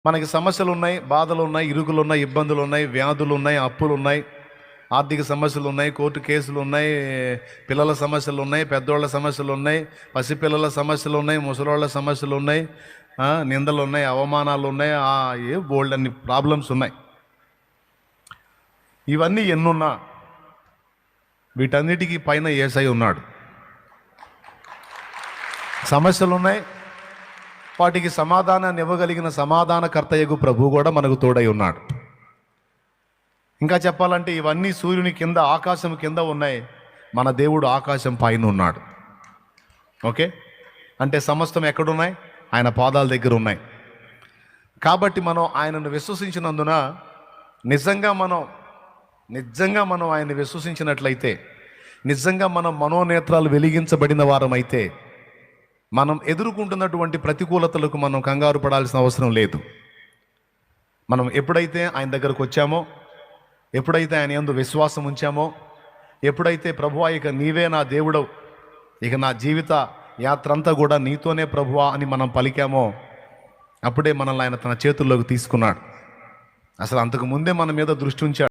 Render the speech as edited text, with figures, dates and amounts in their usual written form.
మనకి సమస్యలు ఉన్నాయి, బాధలు ఉన్నాయి, ఇరుకులు ఉన్నాయి, ఇబ్బందులు ఉన్నాయి, వ్యాధులు ఉన్నాయి, అప్పులు ఉన్నాయి, ఆర్థిక సమస్యలు ఉన్నాయి, కోర్టు కేసులు ఉన్నాయి, పిల్లల సమస్యలు ఉన్నాయి, పెద్దోళ్ళ సమస్యలు ఉన్నాయి, పసిపిల్లల సమస్యలు ఉన్నాయి, ముసలోళ్ళ సమస్యలు ఉన్నాయి, నిందలు ఉన్నాయి, అవమానాలు ఉన్నాయి, ఏ బోల్డ్ అన్ని ప్రాబ్లమ్స్ ఉన్నాయి. ఇవన్నీ ఎన్నున్నా వీటన్నిటికీ పైన యేసై ఉన్నాడు. సమస్యలు ఉన్నాయి, వాటికి సమాధానాన్ని ఇవ్వగలిగిన సమాధానకర్తయగు ప్రభు కూడా మనకు తోడై ఉన్నాడు. ఇంకా చెప్పాలంటే ఇవన్నీ సూర్యుని కింద, ఆకాశం కింద ఉన్నాయి, మన దేవుడు ఆకాశం పైన ఉన్నాడు. ఓకే, అంటే సమస్తం ఎక్కడున్నాయి? ఆయన పాదాల దగ్గర ఉన్నాయి. కాబట్టి మనం ఆయనను విశ్వసించినందున నిజంగా మనం ఆయన్ని విశ్వసించినట్లయితే, నిజంగా మనం మనోనేత్రాలు వెలిగించబడిన వారమైతే, మనం ఎదుర్కొంటున్నటువంటి ప్రతికూలతలకు మనం కంగారు పడాల్సిన అవసరం లేదు. మనం ఎప్పుడైతే ఆయన దగ్గరకు వచ్చామో, ఎప్పుడైతే ఆయన యందు విశ్వాసం ఉంచామో, ఎప్పుడైతే ప్రభువా ఇక నీవే నా దేవుడవు, ఇక నా జీవిత యాత్ర అంతా కూడా నీతోనే ప్రభువా అని మనం పలికామో, అప్పుడే మనల్ని ఆయన తన చేతుల్లోకి తీసుకున్నాడు. అసలు అంతకు ముందే మన మీద దృష్టి ఉంచాడు.